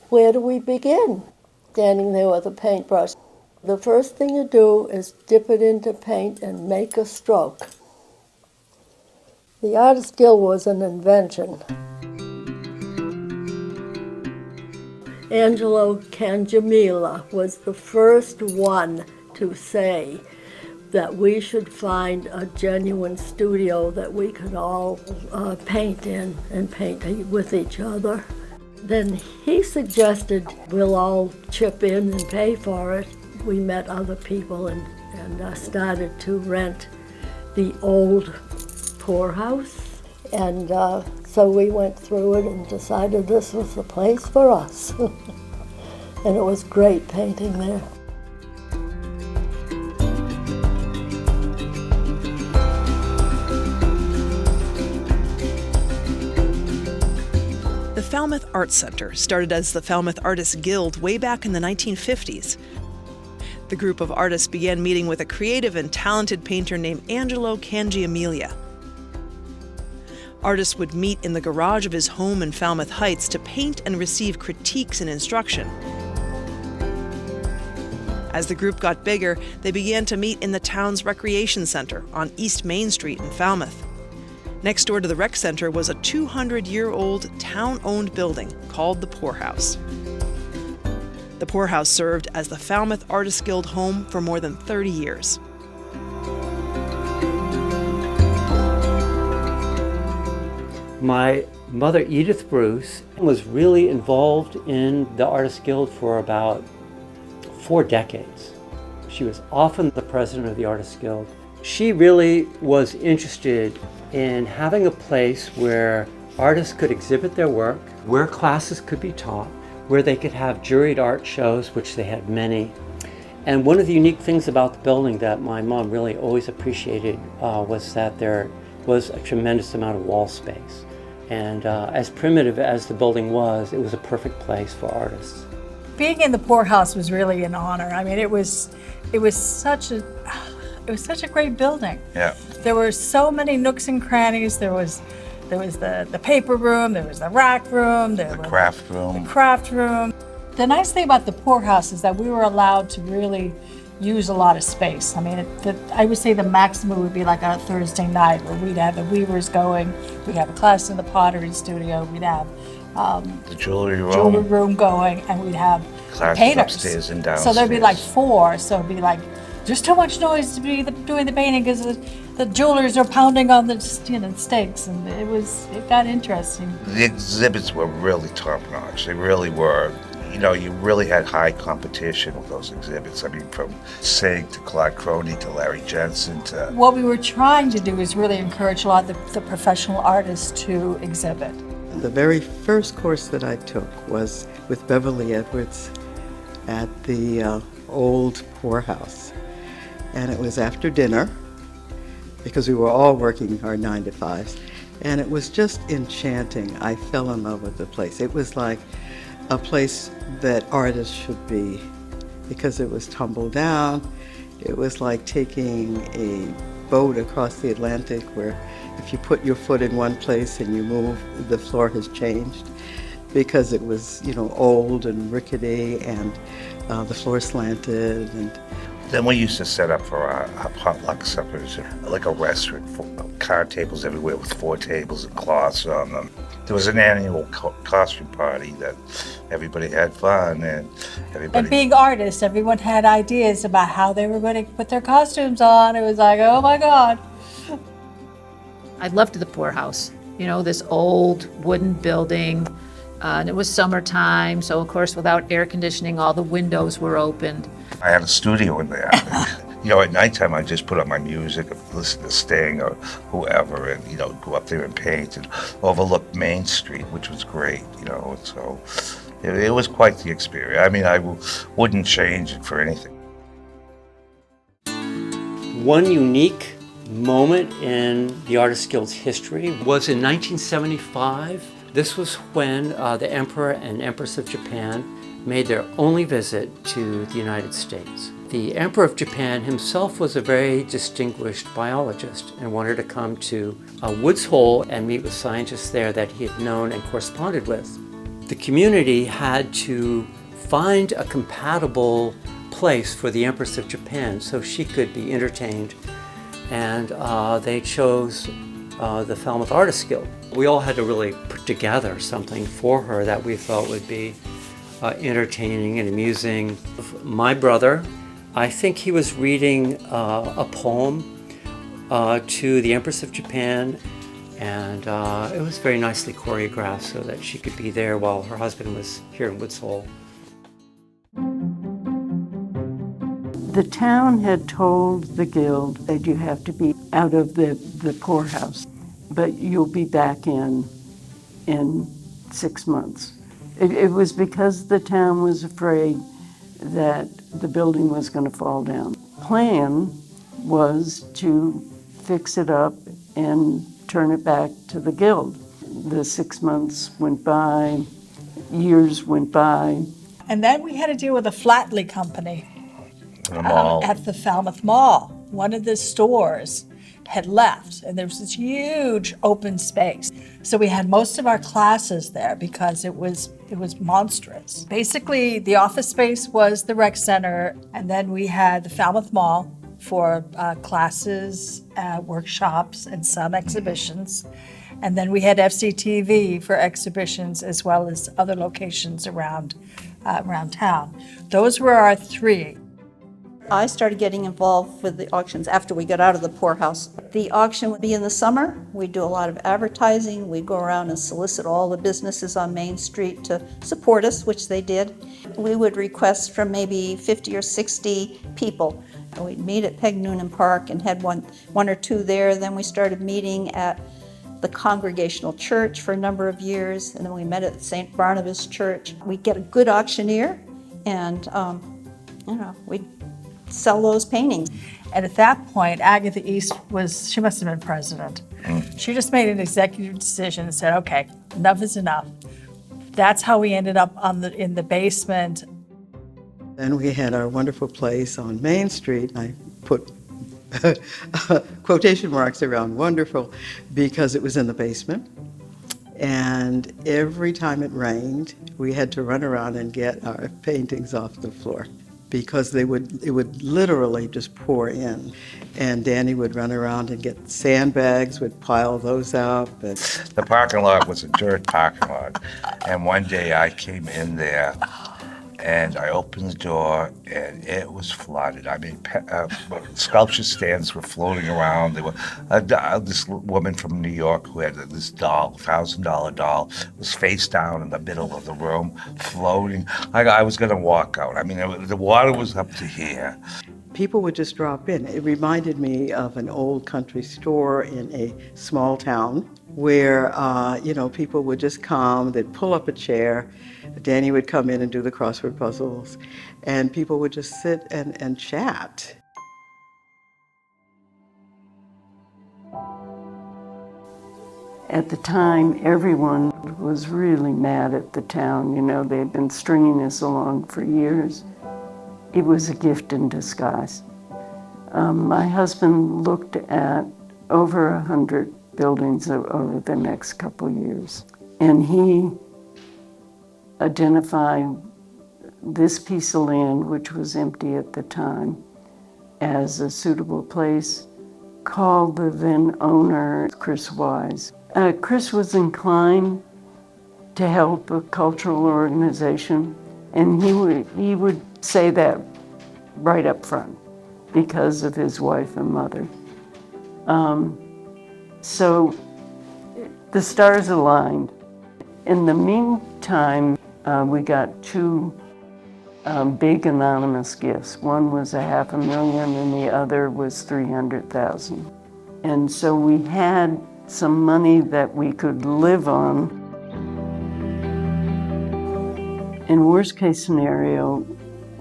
Where do we begin? Standing there with a paintbrush. The first thing you do is dip it into paint and make a stroke. The artist skill was an invention. Angelo Cangiamilla was the first one to say that we should find a genuine studio that we could all paint in and paint with each other. Then he suggested we'll all chip in and pay for it. We met other people and started to rent the old poorhouse. And so we went through it and decided this was the place for us. And it was great painting there. The Falmouth Art Center started as the Falmouth Artists Guild way back in the 1950s. The group of artists began meeting with a creative and talented painter named Angelo Cangiamilla. Artists would meet in the garage of his home in Falmouth Heights to paint and receive critiques and instruction. As the group got bigger, they began to meet in the town's recreation center on East Main Street in Falmouth. Next door to the rec center was a 200-year-old town-owned building called the Poorhouse. The Poorhouse served as the Falmouth Artists Guild home for more than 30 years. My mother, Edith Bruce, was really involved in the Artists Guild for about 4 decades. She was often the president of the Artists Guild. She really was interested in having a place where artists could exhibit their work, where classes could be taught, where they could have juried art shows, which they had many. And one of the unique things about the building that my mom really always appreciated was that there was a tremendous amount of wall space. And as primitive as the building was, it was a perfect place for artists. Being in the Poorhouse was really an honor. I mean, it was such a great building. Yeah. There were so many nooks and crannies. There was the paper room, there was the rack room, The craft room. The craft room. The nice thing about the Poorhouse is that we were allowed to really use a lot of space. I mean, I would say the maximum would be like on a Thursday night where we'd have the weavers going, we'd have a class in the pottery studio, we'd have The jewelry room. going, and we'd have Classes painters. upstairs and downstairs. So there'd be like 4, so it'd be like, there's too much noise to be doing the painting because the jewelers are pounding on the stakes, and it got interesting. The exhibits were really top notch. They really were. You know, you really had high competition with those exhibits. I mean, from Sig to Claude Crony to Larry Jensen to... What we were trying to do is really encourage a lot of the professional artists to exhibit. The very first course that I took was with Beverly Edwards at the old Poorhouse. And it was after dinner, because we were all working our 9 to 5s. And it was just enchanting. I fell in love with the place. It was like a place that artists should be, because it was tumbled down. It was like taking a boat across the Atlantic where if you put your foot in one place and you move, the floor has changed, because it was, old and rickety, and the floor slanted. And Then we used to set up for our potluck suppers, like a restaurant, card tables everywhere with 4 tables and cloths on them. There was an annual costume party that everybody had fun, and everybody... And being artists, everyone had ideas about how they were going to put their costumes on. It was like, oh my God. I loved the Poorhouse, this old wooden building, and it was summertime, so of course without air conditioning, all the windows were opened. I had a studio in there. At nighttime I just put up my music, listen to Sting or whoever, and go up there and paint and overlook Main Street, which was great. And so it was quite the experience. I mean, I wouldn't change it for anything. One unique moment in the Artists Guild's history was in 1975. This was when the Emperor and Empress of Japan made their only visit to the United States. The Emperor of Japan himself was a very distinguished biologist and wanted to come to Woods Hole and meet with scientists there that he had known and corresponded with. The community had to find a compatible place for the Empress of Japan so she could be entertained, and they chose the Falmouth Art Guild. We all had to really put together something for her that we thought would be entertaining and amusing. My brother, I think he was reading a poem to the Empress of Japan, and it was very nicely choreographed so that she could be there while her husband was here in Woods Hole. The town had told the guild that you have to be out of the poorhouse, but you'll be back in 6 months. It was because the town was afraid that the building was going to fall down. Plan was to fix it up and turn it back to the guild. The 6 months went by, years went by. And then we had to deal with a Flatley company The mall. at the Falmouth Mall. One of the stores had left, and there was this huge open space. So we had most of our classes there because it was monstrous. Basically, the office space was the rec center, and then we had the Falmouth Mall for classes, workshops, and some exhibitions. And then we had FCTV for exhibitions as well as other locations around town. Those were our three. I started getting involved with the auctions after we got out of the poorhouse. The auction would be in the summer. We'd do a lot of advertising. We'd go around and solicit all the businesses on Main Street to support us, which they did. We would request from maybe 50 or 60 people. We'd meet at Peg Noonan Park and had one or two there. Then we started meeting at the Congregational Church for a number of years, and then we met at St. Barnabas Church. We'd get a good auctioneer, and we'd sell those paintings. And at that point, Agatha East she must have been president. She just made an executive decision and said, okay, enough is enough. That's how we ended up in the basement. Then we had our wonderful place on Main Street. I put quotation marks around wonderful because it was in the basement. And every time it rained, we had to run around and get our paintings off the floor because it would literally just pour in. And Danny would run around and get sandbags, would pile those up. And The parking lot was a dirt parking lot. And one day I came in there and I opened the door and it was flooded. I mean, sculpture stands were floating around. There were this woman from New York who had this doll, $1,000 doll, was face down in the middle of the room, floating. I was going to walk out. I mean, the water was up to here. people would just drop in. It reminded me of an old country store in a small town where, people would just come, they'd pull up a chair, Danny would come in and do the crossword puzzles, and people would just sit and chat. At the time, everyone was really mad at the town. They had been stringing us along for years. It was a gift in disguise. My husband looked at over 100 buildings over the next couple years, and he identified this piece of land, which was empty at the time, as a suitable place, called the then owner, Chris Wise. Chris was inclined to help a cultural organization, and he would say that right up front because of his wife and mother. So the stars aligned. In the meantime, we got two big anonymous gifts. One was $500,000 and the other was $300,000. And so we had some money that we could live on. In worst case scenario,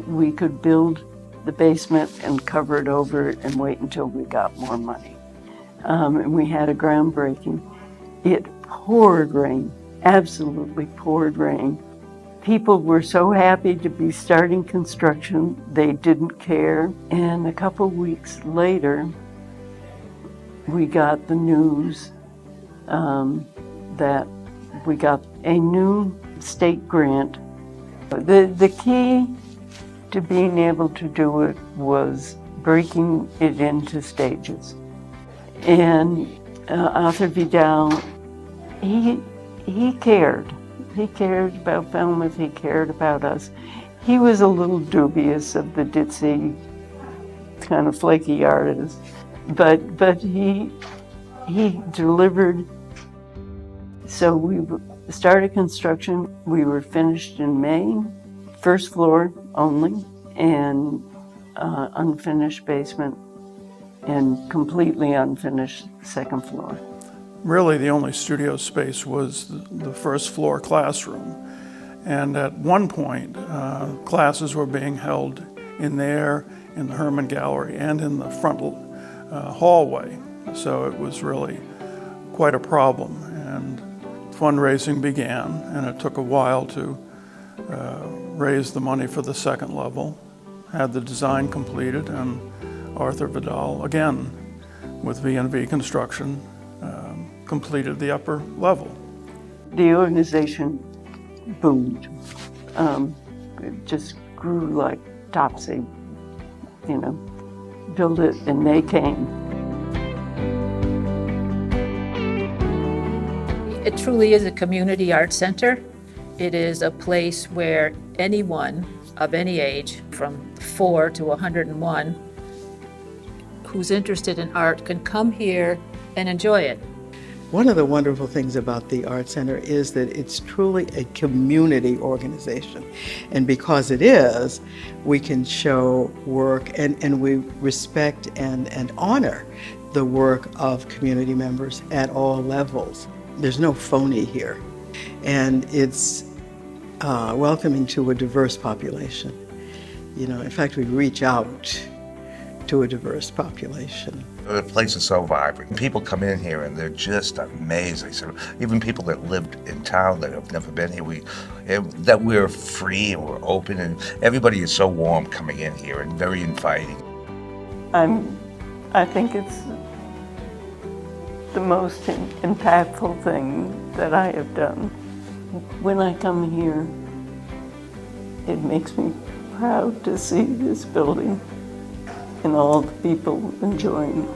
we could build the basement and cover it over and wait until we got more money. And we had a groundbreaking. It poured rain, absolutely poured rain. People were so happy to be starting construction, they didn't care. And a couple weeks later, we got the news that we got a new state grant. The key to being able to do it was breaking it into stages. And Arthur Vidal, he cared. He cared about Falmouth, he cared about us. He was a little dubious of the ditzy, kind of flaky artist, but he delivered. So we started construction. We were finished in May, first floor only, and unfinished basement, and completely unfinished second floor. Really, the only studio space was the first floor classroom. And at one point, classes were being held in there, in the Herman Gallery, and in the front hallway. So it was really quite a problem. And fundraising began, and it took a while to raise the money for the second level, had the design completed, and Arthur Vidal, again, with V&V Construction, completed the upper level. The organization boomed. It just grew like topsy, build it and they came. It truly is a community art center. It is a place where anyone of any age, from 4 to 101, who's interested in art can come here and enjoy it. One of the wonderful things about the Art Center is that it's truly a community organization. And because it is, we can show work and we respect and honor the work of community members at all levels. There's no phony here. And it's welcoming to a diverse population. In fact, we reach out to a diverse population. The place is so vibrant. People come in here and they're just amazed. Even people that lived in town that have never been here, that we're free and we're open, and everybody is so warm coming in here and very inviting. I think it's the most impactful thing that I have done. When I come here, it makes me proud to see this building and all the people enjoying it.